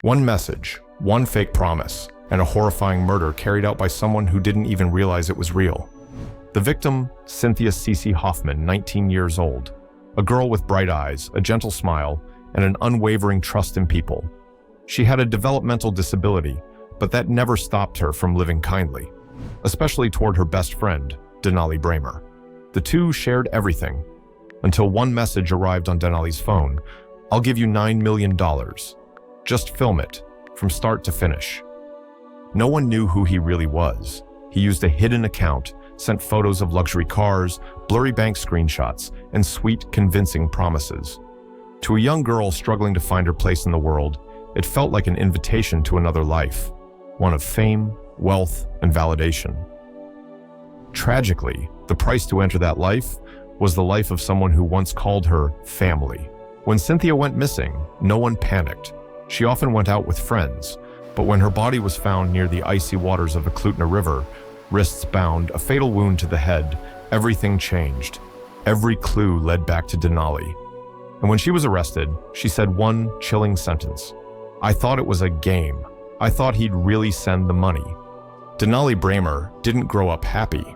One message, one fake promise, and a horrifying murder carried out by someone who didn't even realize it was real. The victim, Cynthia Ceecee Hoffman, 19 years old. A girl with bright eyes, a gentle smile, and an unwavering trust in people. She had a developmental disability, but that never stopped her from living kindly, especially toward her best friend, Denali Bramer. The two shared everything, until one message arrived on Denali's phone. "I'll give you $9 million. Just film it, from start to finish." No one knew who he really was. He used a hidden account, sent photos of luxury cars, blurry bank screenshots, and sweet, convincing promises. To a young girl struggling to find her place in the world, it felt like an invitation to another life, one of fame, wealth, and validation. Tragically, the price to enter that life was the life of someone who once called her family. When Cynthia went missing, no one panicked. She often went out with friends, but when her body was found near the icy waters of the Klutna River, wrists bound, a fatal wound to the head, everything changed. Every clue led back to Denali. And when she was arrested, she said one chilling sentence: "I thought it was a game. I thought he'd really send the money." Denali Bramer didn't grow up happy.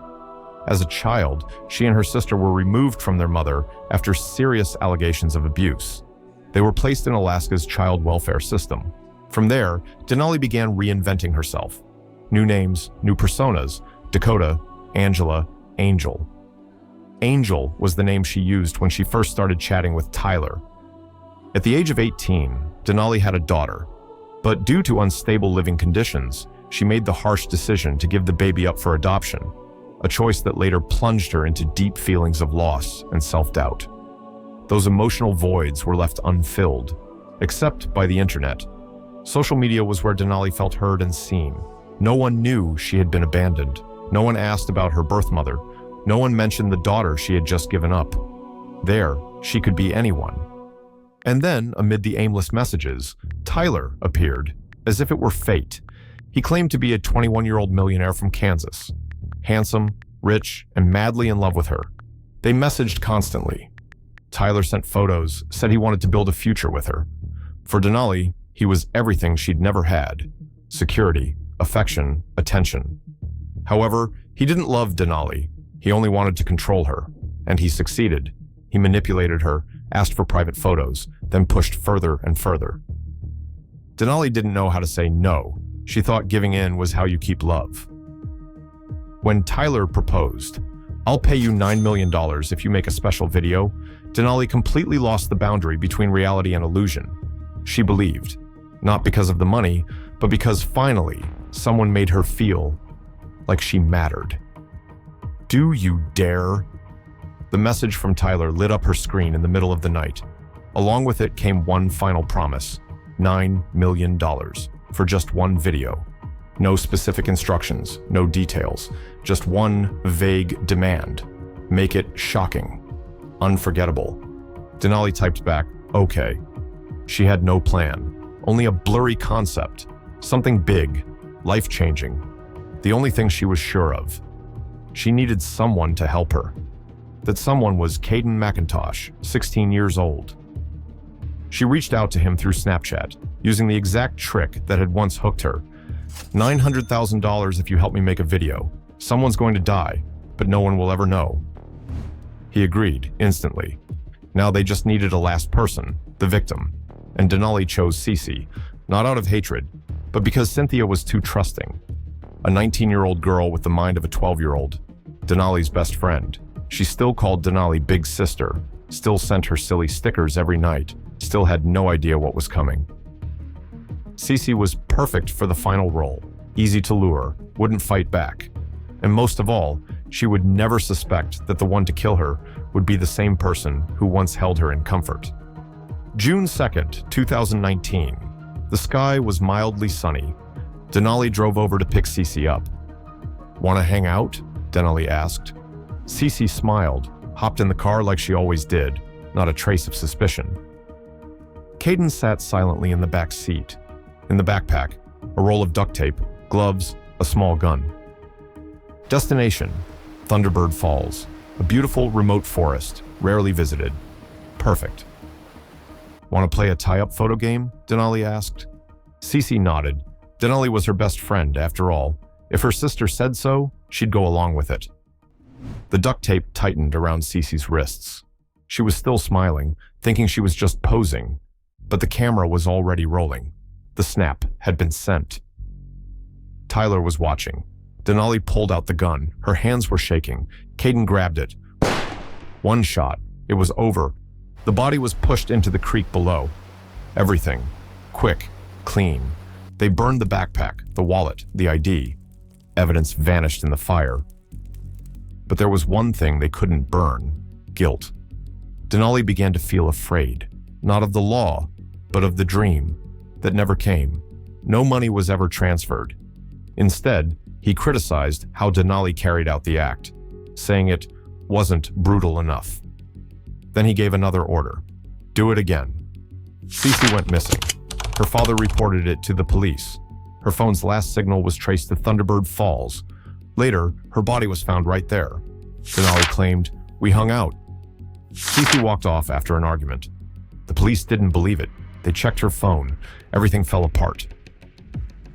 As a child, she and her sister were removed from their mother after serious allegations of abuse. They were placed in Alaska's child welfare system. From there, Denali began reinventing herself. New names, new personas: Dakota, Angela, Angel. Angel was the name she used when she first started chatting with Tyler. At the age of 18, Denali had a daughter, but due to unstable living conditions, she made the harsh decision to give the baby up for adoption, a choice that later plunged her into deep feelings of loss and self-doubt. Those emotional voids were left unfilled, except by the internet. Social media was where Denali felt heard and seen. No one knew she had been abandoned. No one asked about her birth mother. No one mentioned the daughter she had just given up. There, she could be anyone. And then, amid the aimless messages, Tyler appeared, as if it were fate. He claimed to be a 21-year-old millionaire from Kansas. Handsome, rich, and madly in love with her. They messaged constantly. Tyler sent photos, said he wanted to build a future with her. For Denali, he was everything she'd never had: security, affection, attention. However, he didn't love Denali. He only wanted to control her, and he succeeded. He manipulated her, asked for private photos, then pushed further and further. Denali didn't know how to say no. She thought giving in was how you keep love. When Tyler proposed, "I'll pay you $9 million if you make a special video," Denali completely lost the boundary between reality and illusion. She believed, not because of the money, but because finally, someone made her feel like she mattered. "Do you dare?" The message from Tyler lit up her screen in the middle of the night. Along with it came one final promise: $9 million for just one video. No specific instructions, no details, just one vague demand. Make it shocking, unforgettable. Denali typed back, "Okay." She had no plan, only a blurry concept, something big, life-changing. The only thing she was sure of. She needed someone to help her. That someone was Caden McIntosh, 16 years old. She reached out to him through Snapchat, using the exact trick that had once hooked her. $900,000 if you help me make a video. Someone's going to die, but no one will ever know. He agreed instantly. Now they just needed a last person, the victim. And Denali chose Ceecee, not out of hatred, but because Cynthia was too trusting. A 19-year-old girl with the mind of a 12-year-old. Denali's best friend. She still called Denali Big Sister, still sent her silly stickers every night, still had no idea what was coming. Ceecee was perfect for the final role, easy to lure, wouldn't fight back. And most of all, she would never suspect that the one to kill her would be the same person who once held her in comfort. June 2nd, 2019. The sky was mildly sunny. Denali drove over to pick Ceecee up. "Want to hang out?" Denali asked. Ceecee smiled, hopped in the car like she always did, not a trace of suspicion. Caden sat silently in the back seat. In the backpack, a roll of duct tape, gloves, a small gun. Destination: Thunderbird Falls, a beautiful remote forest, rarely visited. Perfect. "Want to play a tie-up photo game?" Denali asked. Ceecee nodded. Denali was her best friend, after all. If her sister said so, she'd go along with it. The duct tape tightened around Ceecee's wrists. She was still smiling, thinking she was just posing, but the camera was already rolling. The snap had been sent. Tyler was watching. Denali pulled out the gun. Her hands were shaking. Caden grabbed it. One shot. It was over. The body was pushed into the creek below. Everything. Quick. Clean. They burned the backpack, the wallet, the ID. Evidence vanished in the fire. But there was one thing they couldn't burn. Guilt. Denali began to feel afraid. Not of the law, but of the dream that never came. No money was ever transferred. Instead, he criticized how Denali carried out the act, saying it wasn't brutal enough. Then he gave another order. Do it again. Ceecee went missing. Her father reported it to the police. Her phone's last signal was traced to Thunderbird Falls. Later, her body was found right there. Denali claimed, "We hung out." Ceecee walked off after an argument. The police didn't believe it. They checked her phone. Everything fell apart.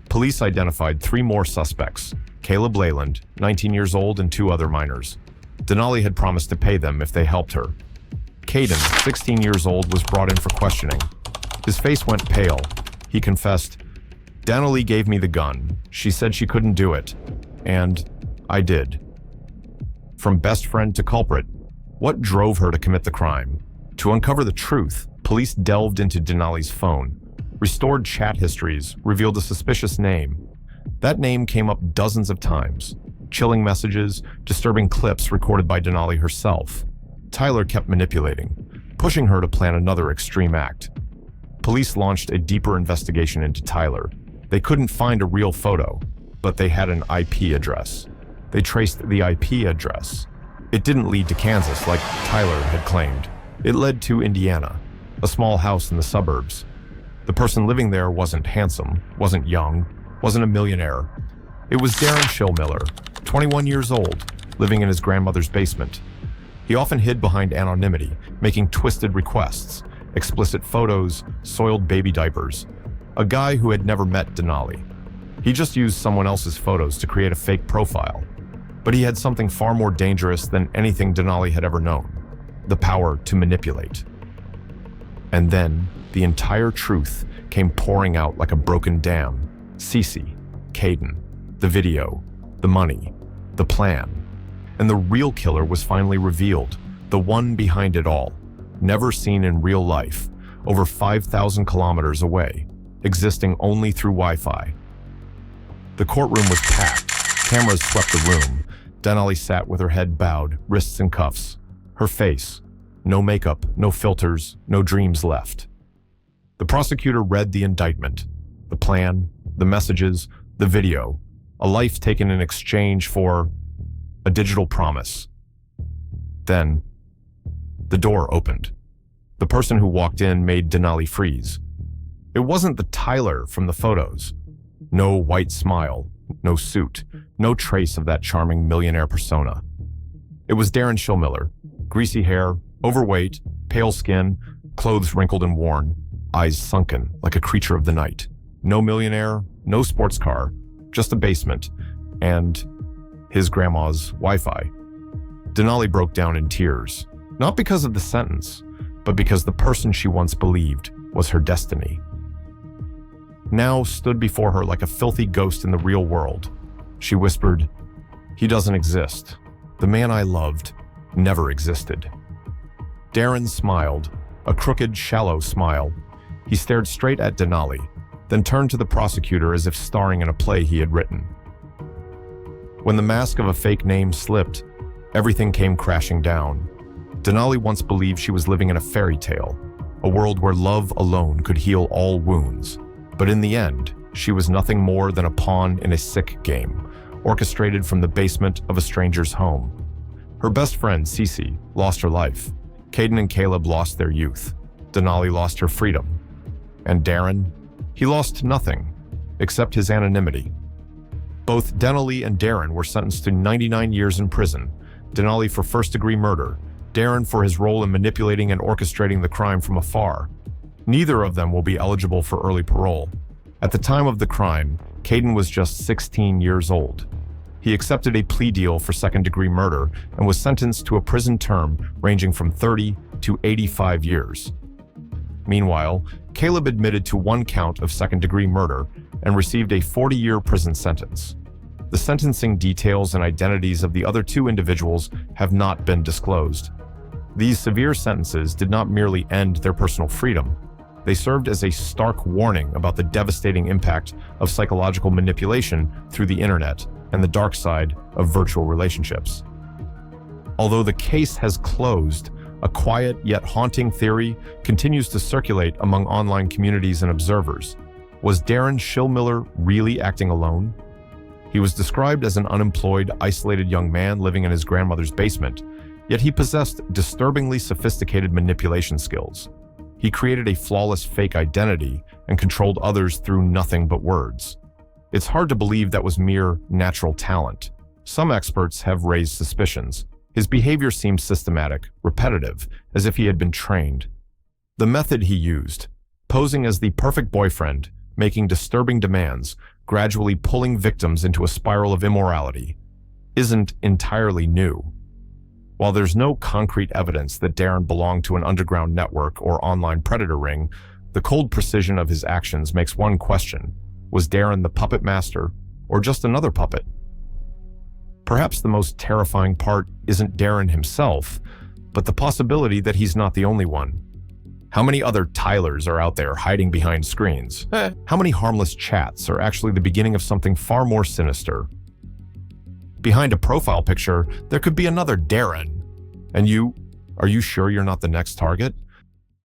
Police identified 3 more suspects: Caleb Leyland, 19 years old, and 2 other minors. Denali had promised to pay them if they helped her. Caden, 16 years old, was brought in for questioning. His face went pale. He confessed, "Denali gave me the gun. She said she couldn't do it. And I did." From best friend to culprit, what drove her to commit the crime? To uncover the truth, police delved into Denali's phone. Restored chat histories revealed a suspicious name. That name came up dozens of times. Chilling messages, disturbing clips recorded by Denali herself. Tyler kept manipulating, pushing her to plan another extreme act. Police launched a deeper investigation into Tyler. They couldn't find a real photo, but they had an IP address. They traced the IP address. It didn't lead to Kansas like Tyler had claimed. It led to Indiana, a small house in the suburbs. The person living there wasn't handsome, wasn't young, wasn't a millionaire. It was Darren Schillmiller, 21 years old, living in his grandmother's basement. He often hid behind anonymity, making twisted requests, explicit photos, soiled baby diapers. A guy who had never met Denali. He just used someone else's photos to create a fake profile. But he had something far more dangerous than anything Denali had ever known: the power to manipulate. And then, the entire truth came pouring out like a broken dam. Ceecee, Caden, the video, the money, the plan. And the real killer was finally revealed, the one behind it all, never seen in real life, over 5,000 kilometers away, existing only through Wi-Fi. The courtroom was packed. Cameras swept the room. Denali sat with her head bowed, wrists in cuffs. Her face, no makeup, no filters, no dreams left. The prosecutor read the indictment, the plan, the messages, the video, a life taken in exchange for a digital promise. Then, the door opened. The person who walked in made Denali freeze. It wasn't the Tyler from the photos. No white smile, no suit, no trace of that charming millionaire persona. It was Darren Schillmiller, greasy hair, overweight, pale skin, clothes wrinkled and worn, eyes sunken like a creature of the night. No millionaire, no sports car, just a basement, and his grandma's Wi-Fi. Denali broke down in tears, not because of the sentence, but because the person she once believed was her destiny now stood before her like a filthy ghost in the real world. She whispered, "He doesn't exist. The man I loved never existed." Darren smiled, a crooked, shallow smile. He stared straight at Denali, then turned to the prosecutor as if starring in a play he had written. When the mask of a fake name slipped, everything came crashing down. Denali once believed she was living in a fairy tale, a world where love alone could heal all wounds. But in the end, she was nothing more than a pawn in a sick game, orchestrated from the basement of a stranger's home. Her best friend, Ceecee, lost her life. Caden and Caleb lost their youth. Denali lost her freedom. And Darren? He lost nothing, except his anonymity. Both Denali and Darren were sentenced to 99 years in prison, Denali for first-degree murder, Darren for his role in manipulating and orchestrating the crime from afar. Neither of them will be eligible for early parole. At the time of the crime, Caden was just 16 years old. He accepted a plea deal for second-degree murder and was sentenced to a prison term ranging from 30 to 85 years. Meanwhile, Caleb admitted to one count of second-degree murder and received a 40-year prison sentence. The sentencing details and identities of the other two individuals have not been disclosed. These severe sentences did not merely end their personal freedom. They served as a stark warning about the devastating impact of psychological manipulation through the internet and the dark side of virtual relationships. Although the case has closed, a quiet yet haunting theory continues to circulate among online communities and observers. Was Darren Schillmiller really acting alone? He was described as an unemployed, isolated young man living in his grandmother's basement, yet he possessed disturbingly sophisticated manipulation skills. He created a flawless fake identity and controlled others through nothing but words. It's hard to believe that was mere natural talent. Some experts have raised suspicions. His behavior seemed systematic, repetitive, as if he had been trained. The method he used, posing as the perfect boyfriend, making disturbing demands, gradually pulling victims into a spiral of immorality, isn't entirely new. While there's no concrete evidence that Darren belonged to an underground network or online predator ring, the cold precision of his actions makes one question: was Darren the puppet master, or just another puppet? Perhaps the most terrifying part isn't Darren himself, but the possibility that he's not the only one. How many other Tylers are out there hiding behind screens? How many harmless chats are actually the beginning of something far more sinister? Behind a profile picture, there could be another Darren. And are you sure you're not the next target?